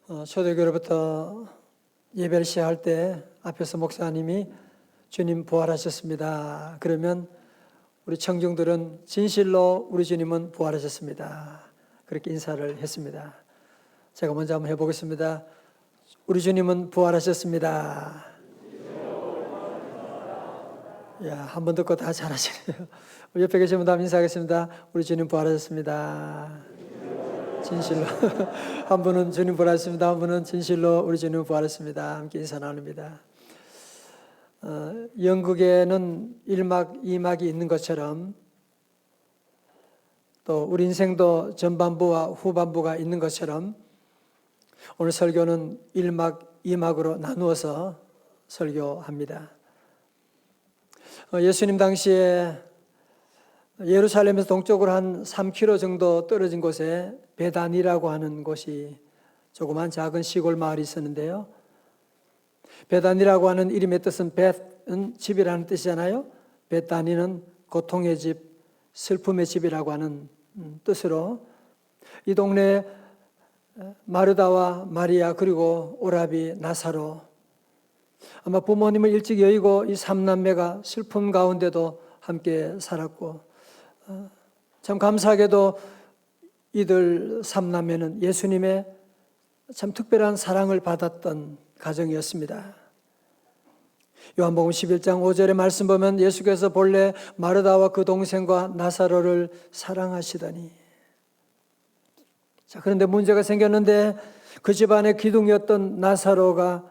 초대교회로부터 예배를 시작할 때 앞에서 목사님이 주님 부활하셨습니다. 그러면 우리 청중들은 진실로 우리 주님은 부활하셨습니다. 그렇게 인사를 했습니다. 제가 먼저 한번 해보겠습니다. 우리 주님은 부활하셨습니다. 야, 한 번 듣고 다 잘하시네요. 옆에 계신 분도 한번 인사하겠습니다. 우리 주님 부활하셨습니다. 진실로 한 분은 주님 부활하셨습니다. 한 분은 진실로 우리 주님 부활하셨습니다. 함께 인사 나눕니다. 영국에는 1막, 2막이 있는 것처럼 또 우리 인생도 전반부와 후반부가 있는 것처럼 오늘 설교는 1막, 2막으로 나누어서 설교합니다. 예수님 당시에 예루살렘에서 동쪽으로 한 3km 정도 떨어진 곳에 베단이라고 하는 곳이 조그만 작은 시골 마을이 있었는데요. 베단이라고 하는 이름의 뜻은 벳은 집이라는 뜻이잖아요. 베다니는 고통의 집, 슬픔의 집이라고 하는 뜻으로 이 동네에 마르다와 마리아 그리고 오라비 나사로 아마 부모님을 일찍 여의고 이 3남매가 슬픔 가운데도 함께 살았고 참 감사하게도 이들 3남매는 예수님의 참 특별한 사랑을 받았던 가정이었습니다. 요한복음 11장 5절의 말씀 보면 예수께서 본래 마르다와 그 동생과 나사로를 사랑하시더니 자, 그런데 문제가 생겼는데 그 집안의 기둥이었던 나사로가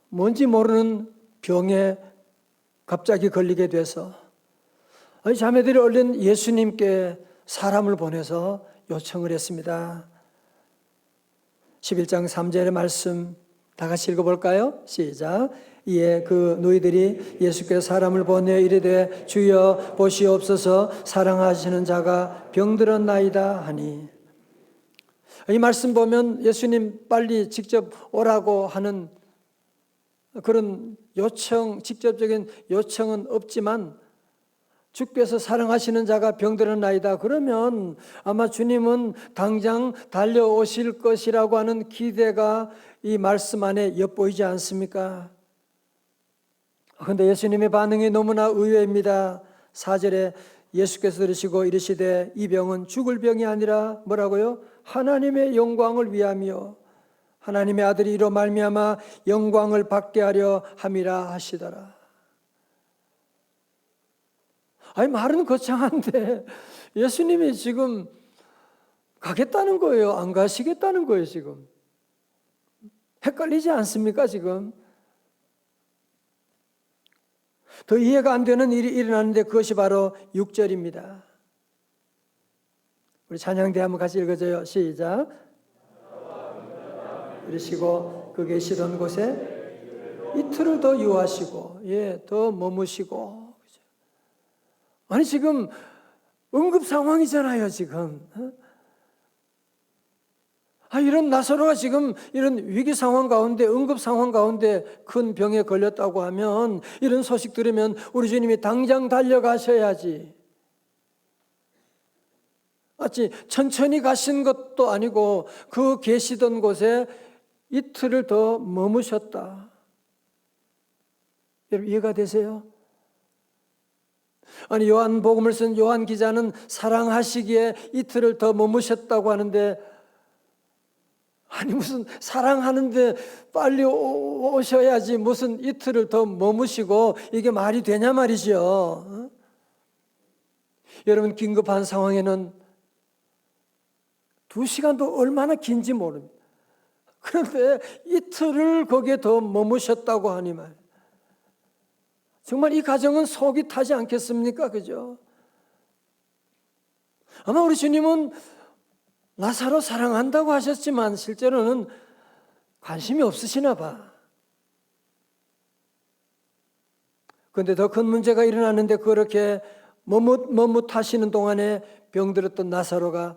뭔지 모르는 병에 갑자기 걸리게 돼서 자매들이 얼른 예수님께 사람을 보내서 요청을 했습니다. 11장 3절의 말씀 다 같이 읽어볼까요? 시작. 이에 그 너희들이 예수께 사람을 보내 이르되 주여 보시옵소서 사랑하시는 자가 병들었나이다 하니 이 말씀 보면 예수님 빨리 직접 오라고 하는 그런 요청, 직접적인 요청은 없지만 주께서 사랑하시는 자가 병들었나이다. 그러면 아마 주님은 당장 달려오실 것이라고 하는 기대가 이 말씀 안에 엿보이지 않습니까? 그런데 예수님의 반응이 너무나 의외입니다. 4절에 예수께서 들으시고 이르시되 이 병은 죽을 병이 아니라 뭐라고요? 하나님의 영광을 위함이요 하나님의 아들이 이로 말미암아 영광을 받게 하려 함이라 하시더라. 아니 말은 거창한데 예수님이 지금 가겠다는 거예요? 안 가시겠다는 거예요 지금? 헷갈리지 않습니까 지금? 더 이해가 안 되는 일이 일어나는데 그것이 바로 6절입니다. 우리 찬양대 한번 같이 읽어줘요. 시작. 이러시고 그 계시던 곳에 이틀을 더 유하시고 더 머무시고 아니 지금 응급 상황이잖아요 지금. 이런 나사로가 지금 이런 위기 상황 가운데 응급 상황 가운데 큰 병에 걸렸다고 하면 이런 소식 들으면 우리 주님이 당장 달려가셔야지. 마치 천천히 가신 것도 아니고 그 계시던 곳에 이틀을 더 머무셨다. 여러분 이해가 되세요? 아니 요한복음을 쓴 요한 기자는 사랑하시기에 이틀을 더 머무셨다고 하는데 아니 무슨 사랑하는데 빨리 오셔야지 무슨 이틀을 더 머무시고 이게 말이 되냐 말이죠. 여러분 긴급한 상황에는 2시간도 얼마나 긴지 모릅니다. 그런데 이틀을 거기에 더 머무셨다고 하니 말 정말 이 가정은 속이 타지 않겠습니까? 그죠? 아마 우리 주님은 나사로 사랑한다고 하셨지만 실제로는 관심이 없으시나 봐. 그런데 더 큰 문제가 일어났는데 그렇게 머뭇하시는 동안에 병들었던 나사로가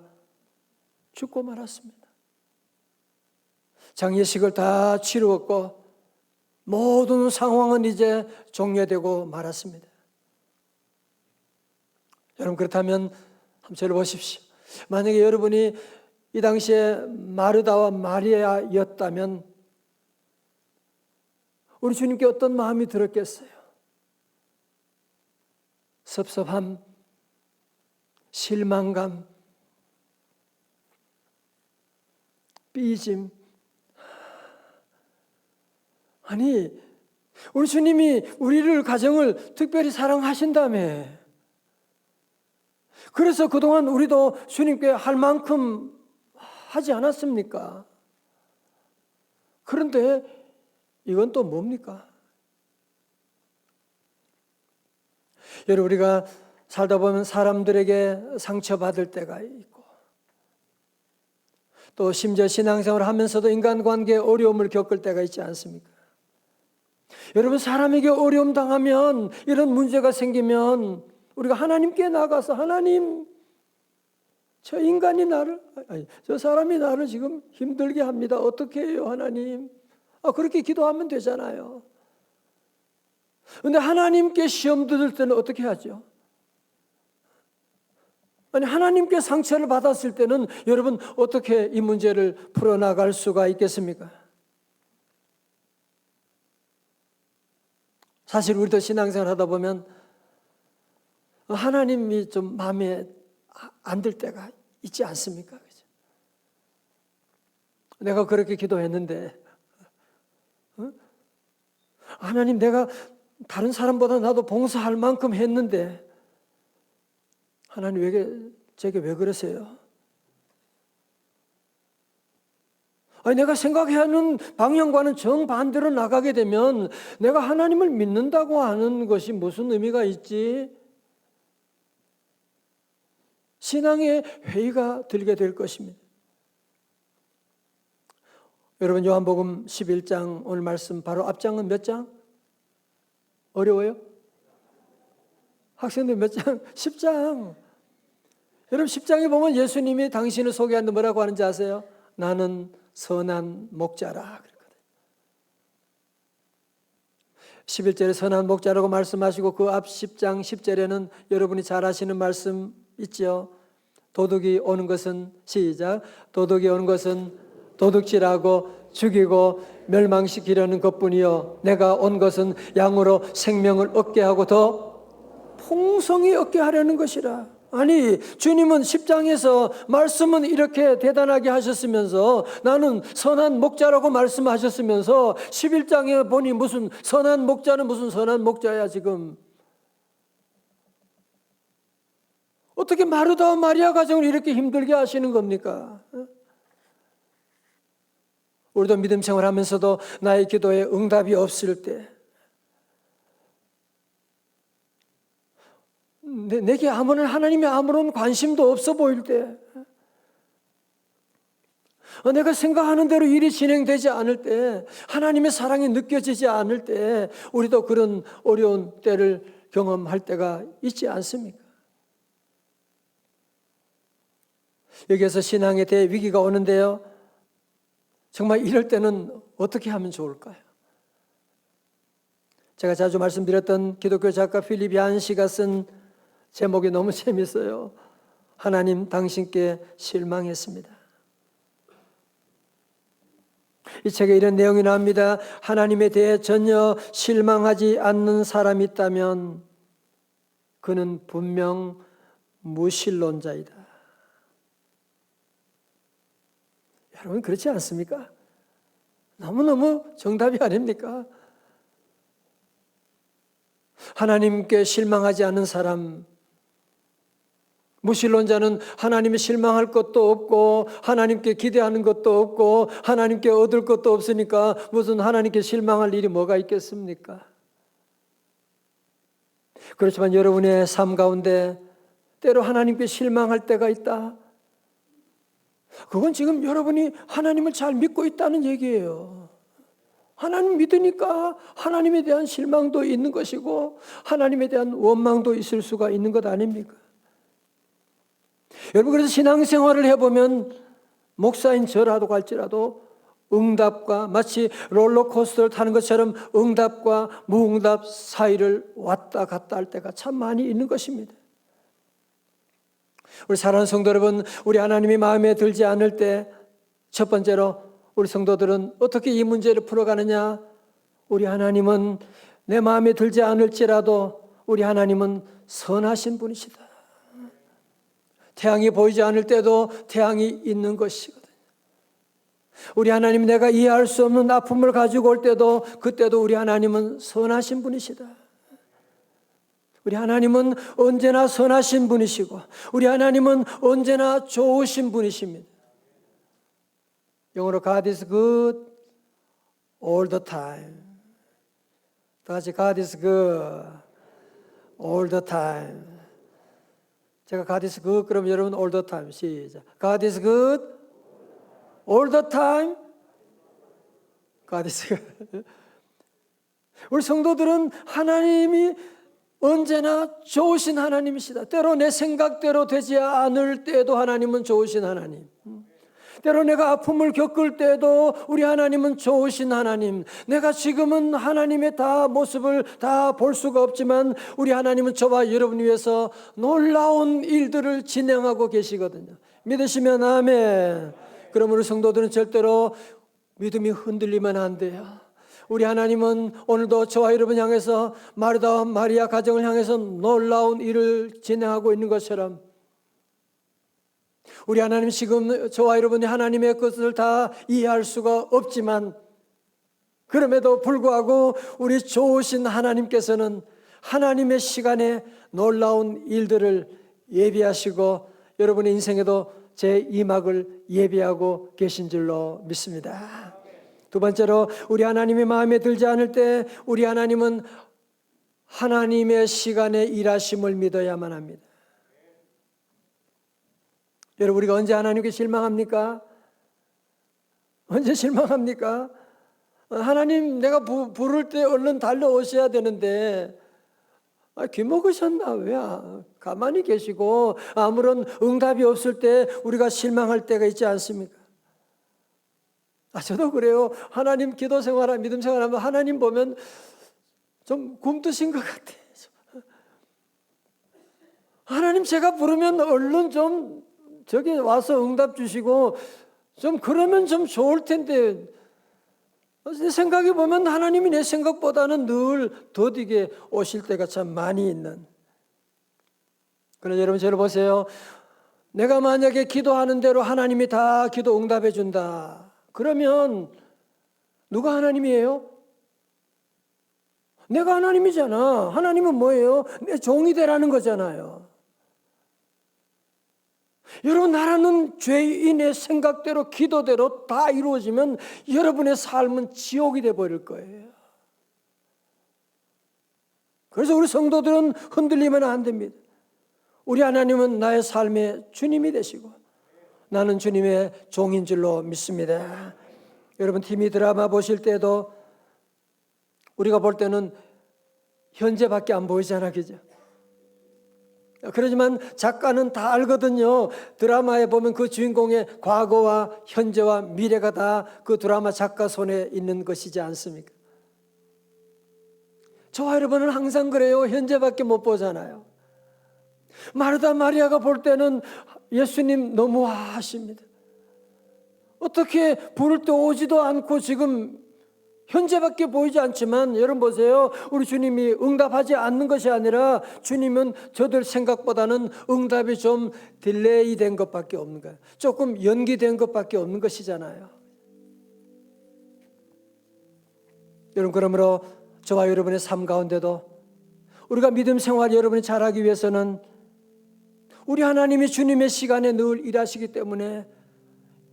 죽고 말았습니다. 장례식을 다 치루었고 모든 상황은 이제 종료되고 말았습니다. 여러분 그렇다면 한번 저를 보십시오. 만약에 여러분이 이 당시에 마르다와 마리아였다면 우리 주님께 어떤 마음이 들었겠어요? 섭섭함, 실망감, 삐짐. 아니, 우리 주님이 우리를, 가정을 특별히 사랑하신다며. 그래서 그동안 우리도 주님께 할 만큼 하지 않았습니까? 그런데 이건 또 뭡니까? 여러분, 우리가 살다 보면 사람들에게 상처받을 때가 있고, 또 심지어 신앙생활을 하면서도 인간관계에 어려움을 겪을 때가 있지 않습니까? 여러분, 사람에게 어려움 당하면, 이런 문제가 생기면 우리가 하나님께 나가서, 하나님, 저 사람이 나를 지금 힘들게 합니다. 어떻게 해요, 하나님? 그렇게 기도하면 되잖아요. 그런데 하나님께 시험 들을 때는 어떻게 하죠? 아니, 하나님께 상처를 받았을 때는 여러분 어떻게 이 문제를 풀어나갈 수가 있겠습니까? 사실 우리도 신앙생활 하다 보면 하나님이 좀 마음에 안 들 때가 있지 않습니까? 그죠? 내가 그렇게 기도했는데, 하나님, 내가 다른 사람보다 나도 봉사할 만큼 했는데 하나님 제게 왜 그러세요? 아니, 내가 생각하는 방향과는 정반대로 나가게 되면 내가 하나님을 믿는다고 하는 것이 무슨 의미가 있지? 신앙의 회의가 들게 될 것입니다. 여러분, 요한복음 11장 오늘 말씀 바로 앞장은 몇 장? 어려워요? 학생들 몇 장? 10장. 여러분, 10장에 보면 예수님이 당신을 소개하는데 뭐라고 하는지 아세요? 나는 선한 목자라. 11절에 선한 목자라고 말씀하시고 그 앞 10장 10절에는 여러분이 잘 아시는 말씀 있죠? 도둑이 오는 것은, 시작, 도둑이 오는 것은 도둑질하고 죽이고 멸망시키려는 것뿐이요 내가 온 것은 양으로 생명을 얻게 하고 더 풍성히 얻게 하려는 것이라. 아니, 주님은 10장에서 말씀은 이렇게 대단하게 하셨으면서, 나는 선한 목자라고 말씀하셨으면서 11장에 보니 무슨 선한 목자는 무슨 선한 목자야 지금. 어떻게 마르다와 마리아 가정을 이렇게 힘들게 하시는 겁니까? 우리도 믿음 생활하면서도 나의 기도에 응답이 없을 때, 내게 하나님의 아무런 관심도 없어 보일 때, 내가 생각하는 대로 일이 진행되지 않을 때, 하나님의 사랑이 느껴지지 않을 때, 우리도 그런 어려운 때를 경험할 때가 있지 않습니까? 여기에서 신앙의 대위기가 오는데요, 정말 이럴 때는 어떻게 하면 좋을까요? 제가 자주 말씀드렸던 기독교 작가 필립 얀 씨가 쓴 제목이 너무 재밌어요. 하나님, 당신께 실망했습니다. 이 책에 이런 내용이 나옵니다. 하나님에 대해 전혀 실망하지 않는 사람이 있다면 그는 분명 무신론자이다. 여러분, 그렇지 않습니까? 너무너무 정답이 아닙니까? 하나님께 실망하지 않는 사람, 무신론자는 하나님이 실망할 것도 없고 하나님께 기대하는 것도 없고 하나님께 얻을 것도 없으니까 무슨 하나님께 실망할 일이 뭐가 있겠습니까? 그렇지만 여러분의 삶 가운데 때로 하나님께 실망할 때가 있다. 그건 지금 여러분이 하나님을 잘 믿고 있다는 얘기예요. 하나님 믿으니까 하나님에 대한 실망도 있는 것이고 하나님에 대한 원망도 있을 수가 있는 것 아닙니까? 여러분, 그래서 신앙생활을 해보면 목사인 저라도 갈지라도 응답과, 마치 롤러코스터를 타는 것처럼 응답과 무응답 사이를 왔다 갔다 할 때가 참 많이 있는 것입니다. 우리 사랑하는 성도 여러분, 우리 하나님이 마음에 들지 않을 때 첫 번째로 우리 성도들은 어떻게 이 문제를 풀어가느냐? 우리 하나님은 내 마음에 들지 않을지라도 우리 하나님은 선하신 분이시다. 태양이 보이지 않을 때도 태양이 있는 것이거든요. 우리 하나님, 내가 이해할 수 없는 아픔을 가지고 올 때도 그때도 우리 하나님은 선하신 분이시다. 우리 하나님은 언제나 선하신 분이시고 우리 하나님은 언제나 좋으신 분이십니다. 영어로 God is good all the time. 다 같이 God is good all the time. 제가 God is good 그러면 여러분 all the time 시작. God is good all the time. God is good. 우리 성도들은 하나님이 언제나 좋으신 하나님이시다. 때로 내 생각대로 되지 않을 때도 하나님은 좋으신 하나님. 때로 내가 아픔을 겪을 때도 우리 하나님은 좋으신 하나님. 내가 지금은 하나님의 다 모습을 다 볼 수가 없지만 우리 하나님은 저와 여러분 위해서 놀라운 일들을 진행하고 계시거든요. 믿으시면 아멘. 그럼 우리 성도들은 절대로 믿음이 흔들리면 안 돼요. 우리 하나님은 오늘도 저와 여러분 향해서 마르다와 마리아 가정을 향해서 놀라운 일을 진행하고 있는 것처럼 우리 하나님 지금 저와 여러분이 하나님의 것을 다 이해할 수가 없지만 그럼에도 불구하고 우리 좋으신 하나님께서는 하나님의 시간에 놀라운 일들을 예비하시고 여러분의 인생에도 제2막을 예비하고 계신 줄로 믿습니다. 두 번째로 우리 하나님이 마음에 들지 않을 때 우리 하나님은 하나님의 시간에 일하심을 믿어야만 합니다. 여러분, 우리가 언제 하나님께 실망합니까? 언제 실망합니까? 하나님, 내가 부를 때 얼른 달려오셔야 되는데 귀 먹으셨나? 왜 가만히 계시고 아무런 응답이 없을 때 우리가 실망할 때가 있지 않습니까? 저도 그래요. 하나님 기도 생활하면 믿음 생활하면 하나님 보면 좀 굼뜨신 것 같아요. 하나님 제가 부르면 얼른 좀 저기 와서 응답 주시고 좀 그러면 좀 좋을 텐데 내 생각해 보면 하나님이 내 생각보다는 늘 더디게 오실 때가 참 많이 있는. 그런데 여러분 저를 보세요. 내가 만약에 기도하는 대로 하나님이 다 기도 응답해 준다. 그러면 누가 하나님이에요? 내가 하나님이잖아. 하나님은 뭐예요? 내 종이 되라는 거잖아요. 여러분, 나라는 죄인의 생각대로 기도대로 다 이루어지면 여러분의 삶은 지옥이 되어버릴 거예요. 그래서 우리 성도들은 흔들리면 안 됩니다. 우리 하나님은 나의 삶의 주님이 되시고 나는 주님의 종인 줄로 믿습니다. 여러분, TV 드라마 보실 때도 우리가 볼 때는 현재밖에 안 보이잖아, 그죠? 그렇지만 작가는 다 알거든요. 드라마에 보면 그 주인공의 과거와 현재와 미래가 다 그 드라마 작가 손에 있는 것이지 않습니까? 저와 여러분은 항상 그래요. 현재밖에 못 보잖아요. 마르다 마리아가 볼 때는 예수님 너무하십니다. 어떻게 부를 때 오지도 않고 지금 현재밖에 보이지 않지만 여러분 보세요. 우리 주님이 응답하지 않는 것이 아니라 주님은 저들 생각보다는 응답이 좀 딜레이 된 것밖에 없는 거예요. 조금 연기된 것밖에 없는 것이잖아요. 여러분, 그러므로 저와 여러분의 삶 가운데도 우리가 믿음 생활 여러분이 잘하기 위해서는 우리 하나님이 주님의 시간에 늘 일하시기 때문에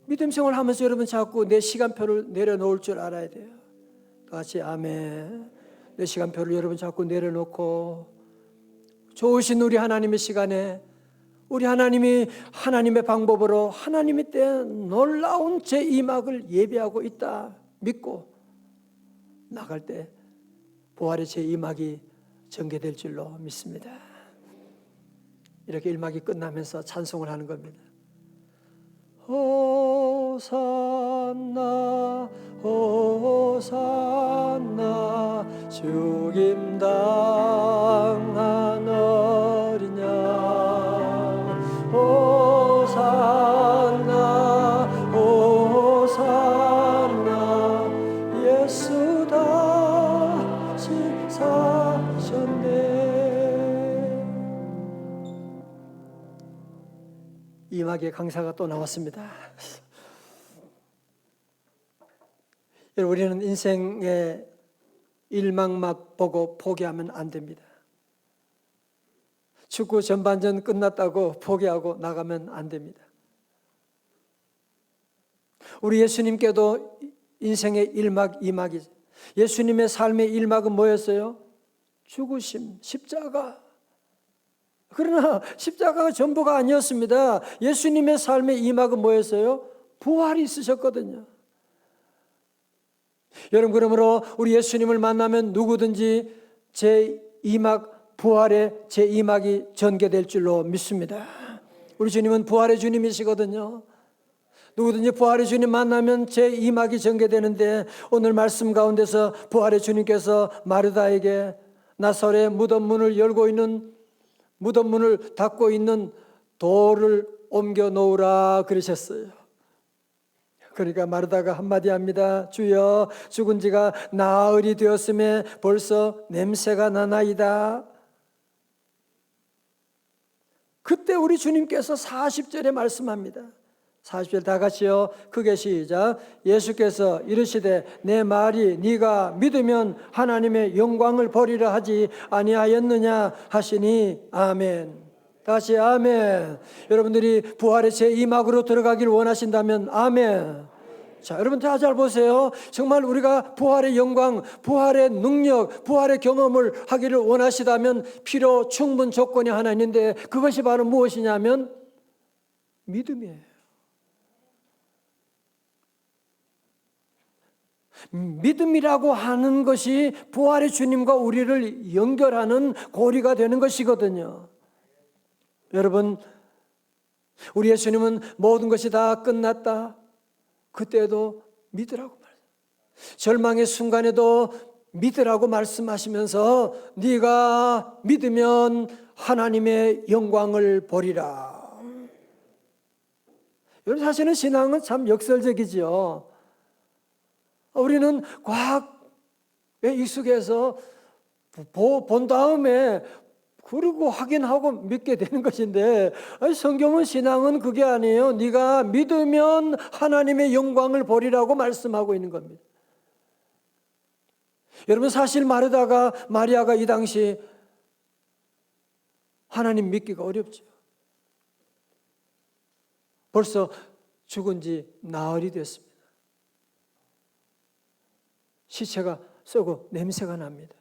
믿음 생활하면서 여러분 자꾸 내 시간표를 내려놓을 줄 알아야 돼요. 같이 아멘. 내 시간표를 여러분 자꾸 내려놓고 좋으신 우리 하나님의 시간에 우리 하나님이 하나님의 방법으로 하나님의 때에 놀라운 제2막을 예비하고 있다 믿고 나갈 때 부활의 제2막이 전개될 줄로 믿습니다. 이렇게 1막이 끝나면서 찬송을 하는 겁니다. 호산나 호산나 죽임당한 어린 양 이막의 강사가 또 나왔습니다. 여러분, 우리는 인생의 일막만 보고 포기하면 안 됩니다. 축구 전반전 끝났다고 포기하고 나가면 안 됩니다. 우리 예수님께도 인생의 일막, 이막이죠. 예수님의 삶의 일막은 뭐였어요? 죽으심, 십자가. 그러나 십자가가 전부가 아니었습니다. 예수님의 삶의 이막은 뭐였어요? 부활이 있으셨거든요. 여러분, 그러므로 우리 예수님을 만나면 누구든지 제 이막, 부활의 제 이막이 전개될 줄로 믿습니다. 우리 주님은 부활의 주님이시거든요. 누구든지 부활의 주님 만나면 제 이막이 전개되는데, 오늘 말씀 가운데서 부활의 주님께서 마르다에게 나사렛 무덤 문을 열고 있는, 무덤 문을 닫고 있는 돌을 옮겨 놓으라 그러셨어요. 그러니까 마르다가 한마디 합니다. 주여, 죽은 지가 나흘이 되었음에 벌써 냄새가 나나이다. 그때 우리 주님께서 40절에 말씀합니다. 40절 다 같이요. 크게 시작. 예수께서 이르시되 내 말이 네가 믿으면 하나님의 영광을 보리라 하지 아니하였느냐 하시니 아멘. 다시 아멘. 여러분들이 부활의 제2막으로 들어가기를 원하신다면 아멘. 자, 여러분 다 잘 보세요. 정말 우리가 부활의 영광, 부활의 능력, 부활의 경험을 하기를 원하시다면 필요 충분 조건이 하나 있는데, 그것이 바로 무엇이냐면 믿음이에요. 믿음이라고 하는 것이 부활의 주님과 우리를 연결하는 고리가 되는 것이거든요. 여러분, 우리 예수님은 모든 것이 다 끝났다, 그때도 믿으라고 말씀하셨어요. 절망의 순간에도 믿으라고 말씀하시면서 네가 믿으면 하나님의 영광을 보리라. 여러분, 사실은 신앙은 참 역설적이지요. 우리는 과학에 익숙해서 본 다음에 그리고 확인하고 믿게 되는 것인데, 성경은, 신앙은 그게 아니에요. 네가 믿으면 하나님의 영광을 보리라고 말씀하고 있는 겁니다. 여러분, 사실 마리아가 이 당시 하나님 믿기가 어렵죠. 벌써 죽은 지 나흘이 됐습니다. 시체가 썩고 냄새가 납니다.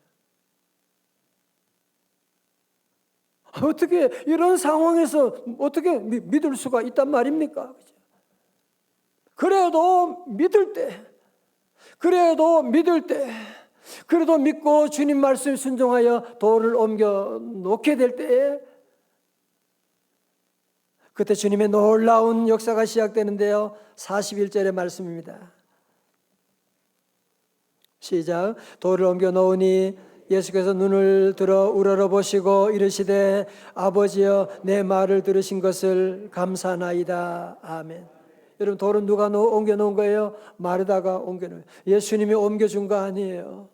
어떻게 이런 상황에서 어떻게 믿을 수가 있단 말입니까? 그래도 믿을 때, 그래도 믿고 주님 말씀 순종하여 돌을 옮겨 놓게 될 때에, 그때 주님의 놀라운 역사가 시작되는데요. 41절의 말씀입니다. 시작. 돌을 옮겨 놓으니 예수께서 눈을 들어 우러러보시고 이르시되 아버지여, 내 말을 들으신 것을 감사나이다. 아멘. 여러분, 돌은 누가 옮겨 놓은 거예요? 마르다가 옮겨 놓은 거예요. 예수님이 옮겨준 거 아니에요.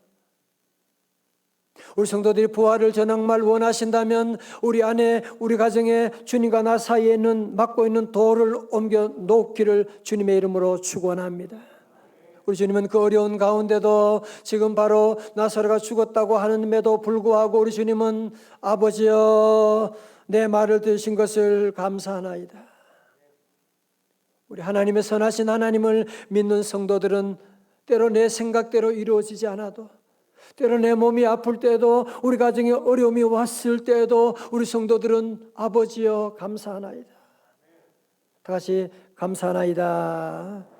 우리 성도들이 부활을 정말 원하신다면 우리 안에, 우리 가정에 주님과 나 사이에 막고 있는 돌을 옮겨 놓기를 주님의 이름으로 축원합니다. 우리 주님은 그 어려운 가운데도, 지금 바로 나사로가 죽었다고 하는데도 불구하고 우리 주님은 아버지여, 내 말을 들으신 것을 감사하나이다. 우리 하나님의 선하신 하나님을 믿는 성도들은 때로 내 생각대로 이루어지지 않아도, 때로 내 몸이 아플 때도, 우리 가정에 어려움이 왔을 때도 우리 성도들은 아버지여 감사하나이다. 다 같이 감사하나이다.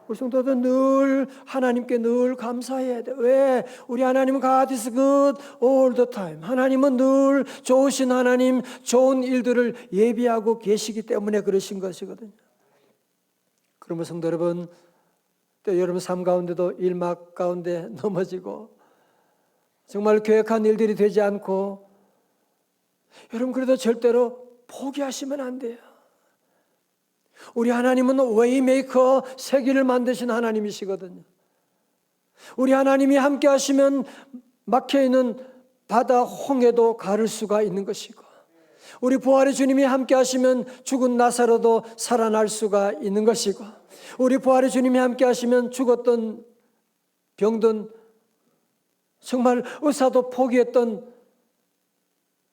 우리 성도들은 늘 하나님께 늘 감사해야 돼. 왜? 우리 하나님은 God is good all the time. 하나님은 늘 좋으신 하나님, 좋은 일들을 예비하고 계시기 때문에 그러신 것이거든요. 그러면 성도 여러분, 또 여러분 삶 가운데도 일막 가운데 넘어지고 정말 계획한 일들이 되지 않고, 여러분 그래도 절대로 포기하시면 안 돼요. 우리 하나님은 웨이메이커, 세기를 만드신 하나님이시거든요. 우리 하나님이 함께 하시면 막혀있는 바다 홍해도 가를 수가 있는 것이고, 우리 부활의 주님이 함께 하시면 죽은 나사로도 살아날 수가 있는 것이고, 우리 부활의 주님이 함께 하시면 죽었던 병든, 정말 의사도 포기했던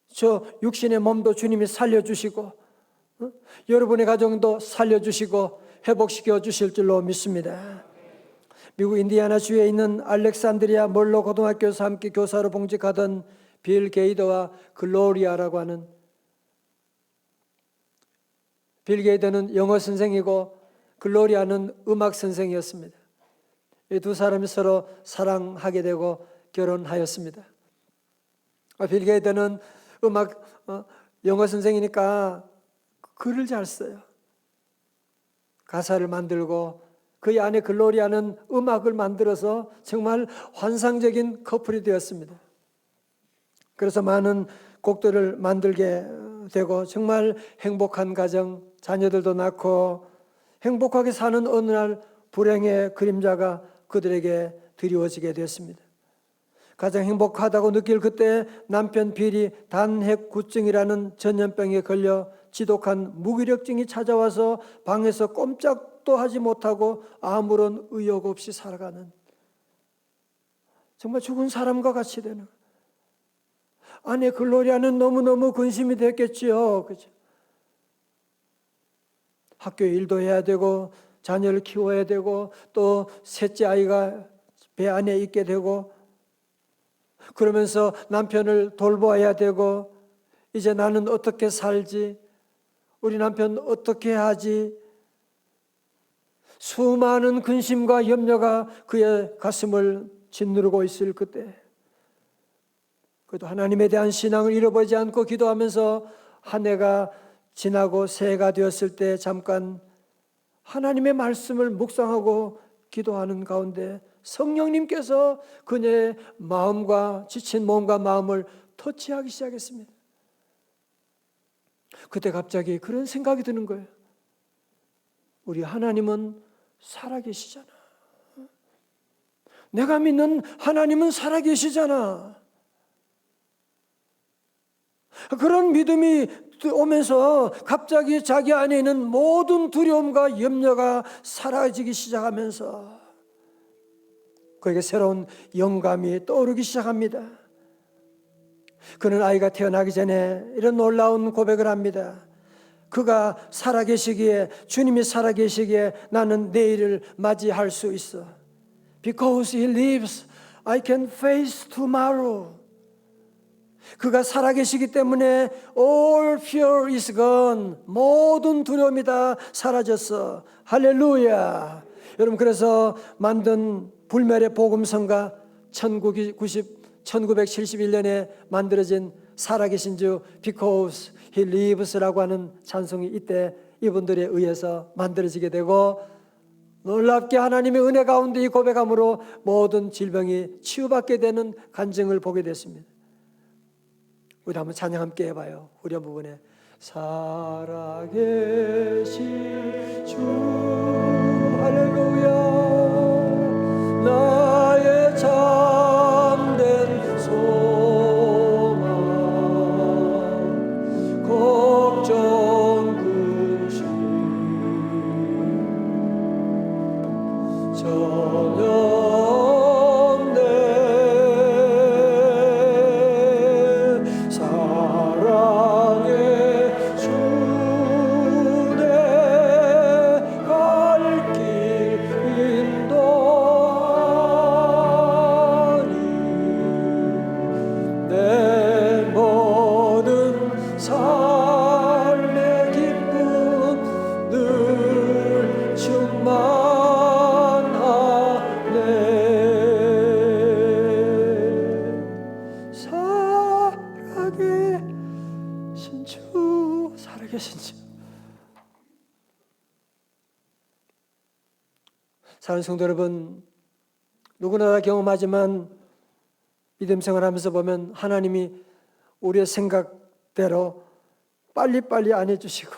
저 육신의 몸도 주님이 살려주시고, 여러분의 가정도 살려주시고 회복시켜 주실 줄로 믿습니다. 미국 인디애나주에 있는 알렉산드리아 멀로 고등학교에서 함께 교사로 봉직하던 빌 게이더와 글로리아라고 하는, 빌 게이더는 영어 선생이고 글로리아는 음악 선생이었습니다. 이 두 사람이 서로 사랑하게 되고 결혼하였습니다. 빌 게이더는 영어 선생이니까 글을 잘 써요. 가사를 만들고, 그의 아내 글로리아는 음악을 만들어서 정말 환상적인 커플이 되었습니다. 그래서 많은 곡들을 만들게 되고 정말 행복한 가정, 자녀들도 낳고 행복하게 사는 어느 날 불행의 그림자가 그들에게 드리워지게 되었습니다. 가장 행복하다고 느낄 그때 남편 빌이 단핵구증이라는 전염병에 걸려 지독한 무기력증이 찾아와서 방에서 꼼짝도 하지 못하고 아무런 의욕 없이 살아가는, 정말 죽은 사람과 같이 되는, 아내 글로리아는 너무너무 근심이 됐겠지요. 그죠? 학교 일도 해야 되고 자녀를 키워야 되고 또 셋째 아이가 배 안에 있게 되고, 그러면서 남편을 돌보아야 되고, 이제 나는 어떻게 살지? 우리 남편 어떻게 하지? 수많은 근심과 염려가 그의 가슴을 짓누르고 있을 그때, 그래도 하나님에 대한 신앙을 잃어버리지 않고 기도하면서 한 해가 지나고 새해가 되었을 때 잠깐 하나님의 말씀을 묵상하고 기도하는 가운데 성령님께서 그녀의 마음과 지친 몸과 마음을 터치하기 시작했습니다. 그때 갑자기 그런 생각이 드는 거예요. 우리 하나님은 살아계시잖아. 내가 믿는 하나님은 살아계시잖아. 그런 믿음이 오면서 갑자기 자기 안에 있는 모든 두려움과 염려가 사라지기 시작하면서 그에게 새로운 영감이 떠오르기 시작합니다. 그는 아이가 태어나기 전에 이런 놀라운 고백을 합니다. 그가 살아계시기에, 주님이 살아계시기에 나는 내일을 맞이할 수 있어. Because he lives, I can face tomorrow. 그가 살아계시기 때문에 all fear is gone. 모든 두려움이 다 사라졌어. 할렐루야. 여러분, 그래서 만든 불멸의 복음성가 1971년에 만들어진 살아계신 주 Because He Lives라고 하는 찬송이 이때 이분들에 의해서 만들어지게 되고, 놀랍게 하나님의 은혜 가운데 이 고백함으로 모든 질병이 치유받게 되는 간증을 보게 됐습니다. 우리 한번 찬양 함께 해봐요. 후렴 부분에 살아계신 주 할렐루야, 나의 참된 소망, 걱정 근심 전혀 사랑하는 성도 여러분, 누구나 다 경험하지만 믿음 생활하면서 보면 하나님이 우리의 생각대로 빨리빨리 안 해주시고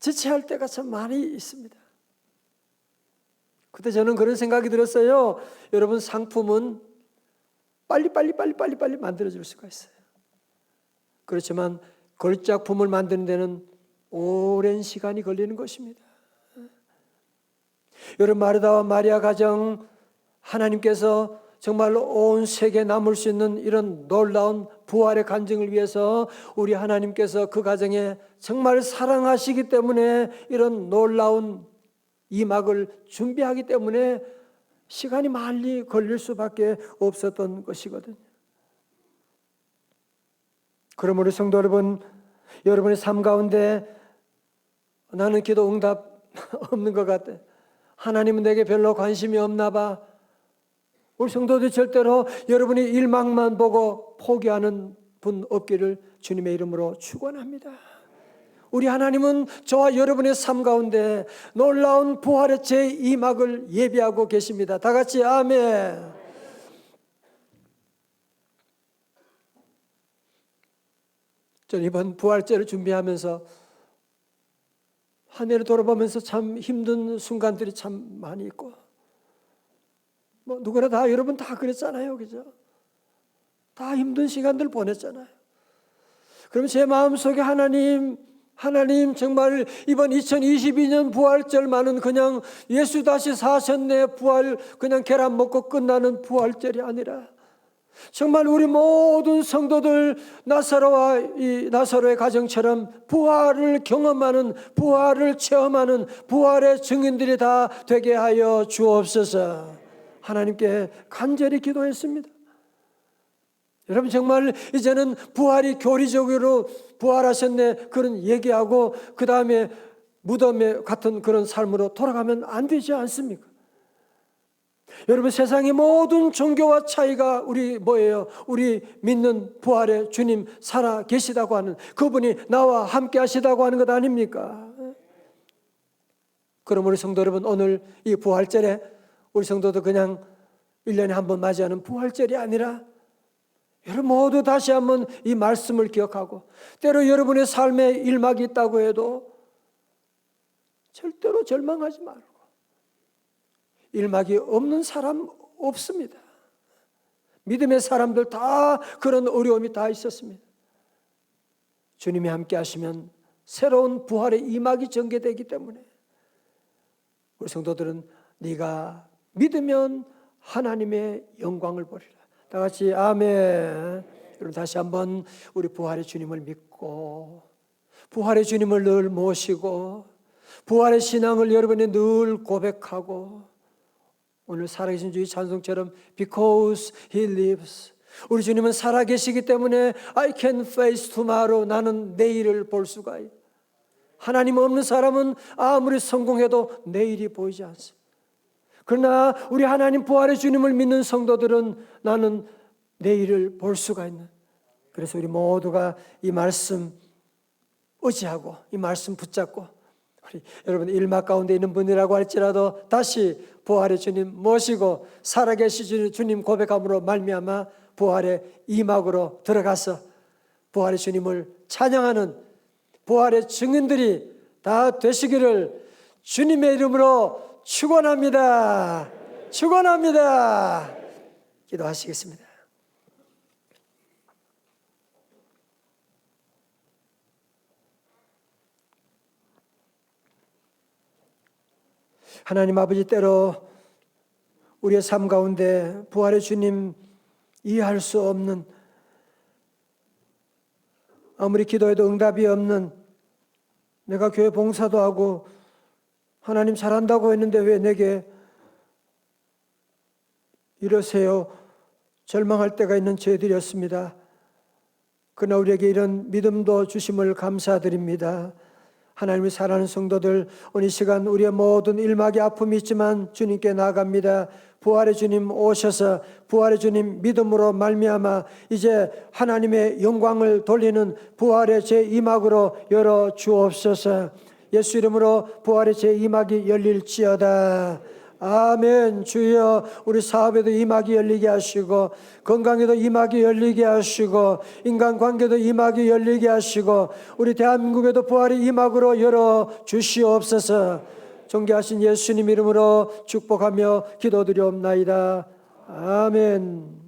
지체할 때가 참 많이 있습니다. 그때 저는 그런 생각이 들었어요. 여러분, 상품은 빨리 만들어줄 수가 있어요. 그렇지만 걸작품을 만드는 데는 오랜 시간이 걸리는 것입니다. 여러분, 마르다와 마리아 가정, 하나님께서 정말로 온 세계에 남을 수 있는 이런 놀라운 부활의 간증을 위해서 우리 하나님께서 그 가정에 정말 사랑하시기 때문에 이런 놀라운 이막을 준비하기 때문에 시간이 많이 걸릴 수밖에 없었던 것이거든요. 그러므로 성도 여러분, 여러분의 삶 가운데 나는 기도 응답 없는 것 같아, 하나님은 내게 별로 관심이 없나 봐, 우리 성도들 절대로 여러분이 일망만 보고 포기하는 분 없기를 주님의 이름으로 축원합니다. 우리 하나님은 저와 여러분의 삶 가운데 놀라운 부활의 제2막을 예비하고 계십니다. 다 같이 아멘. 저는 이번 부활절을 준비하면서 한 해를 돌아보면서 참 힘든 순간들이 참 많이 있고, 누구나 다, 여러분 다 그랬잖아요, 그죠? 다 힘든 시간들 보냈잖아요. 그럼 제 마음속에 하나님 정말 이번 2022년 부활절만은 그냥 예수 다시 사셨네 부활, 그냥 계란 먹고 끝나는 부활절이 아니라 정말 우리 모든 성도들 나사로의 가정처럼 부활을 경험하는, 부활을 체험하는 부활의 증인들이 다 되게 하여 주옵소서. 하나님께 간절히 기도했습니다. 여러분, 정말 이제는 부활이 교리적으로 부활하셨네 그런 얘기하고 그 다음에 무덤에 같은 그런 삶으로 돌아가면 안 되지 않습니까? 여러분, 세상의 모든 종교와 차이가 우리 뭐예요? 우리 믿는 부활의 주님 살아 계시다고 하는, 그분이 나와 함께 하시다고 하는 것 아닙니까? 그럼 우리 성도 여러분, 오늘 이 부활절에 우리 성도도 그냥 1년에 한 번 맞이하는 부활절이 아니라 여러분 모두 다시 한번 이 말씀을 기억하고, 때로 여러분의 삶에 일막이 있다고 해도 절대로 절망하지 말고, 일막이 없는 사람 없습니다. 믿음의 사람들 다 그런 어려움이 다 있었습니다. 주님이 함께 하시면 새로운 부활의 이막이 전개되기 때문에 우리 성도들은 네가 믿으면 하나님의 영광을 보리라. 다 같이 아멘. 여러분, 다시 한번 우리 부활의 주님을 믿고 부활의 주님을 늘 모시고 부활의 신앙을 여러분이 늘 고백하고, 오늘 살아계신 주의 찬송처럼 Because He lives, 우리 주님은 살아계시기 때문에 I can face tomorrow, 나는 내일을 볼 수가 있어요. 하나님 없는 사람은 아무리 성공해도 내일이 보이지 않습니다. 그러나 우리 하나님 부활의 주님을 믿는 성도들은 나는 내일을 볼 수가 있는, 그래서 우리 모두가 이 말씀 의지하고 이 말씀 붙잡고, 우리 여러분 일막 가운데 있는 분이라고 할지라도 다시 부활의 주님 모시고 살아계신 주님 고백함으로 말미암아 부활의 이막으로 들어가서 부활의 주님을 찬양하는 부활의 증인들이 다 되시기를 주님의 이름으로 축원합니다. 축원합니다. 기도하시겠습니다. 하나님 아버지, 때로 우리의 삶 가운데 부활의 주님 이해할 수 없는, 아무리 기도해도 응답이 없는, 내가 교회 봉사도 하고 하나님 잘한다고 했는데 왜 내게 이러세요? 절망할 때가 있는 저희들이었습니다. 그러나 우리에게 이런 믿음도 주심을 감사드립니다. 하나님을 사랑하는 성도들, 오늘 이 시간 우리의 모든 일막의 아픔이 있지만 주님께 나아갑니다. 부활의 주님 오셔서 부활의 주님 믿음으로 말미암아 이제 하나님의 영광을 돌리는 부활의 제2막으로 열어 주옵소서. 예수 이름으로 부활의 제2막이 열릴지어다. 아멘. 주여, 우리 사업에도 이막이 열리게 하시고, 건강에도 이막이 열리게 하시고, 인간관계도 이막이 열리게 하시고, 우리 대한민국에도 부활의 이막으로 열어 주시옵소서. 존귀하신 예수님 이름으로 축복하며 기도드리옵나이다. 아멘.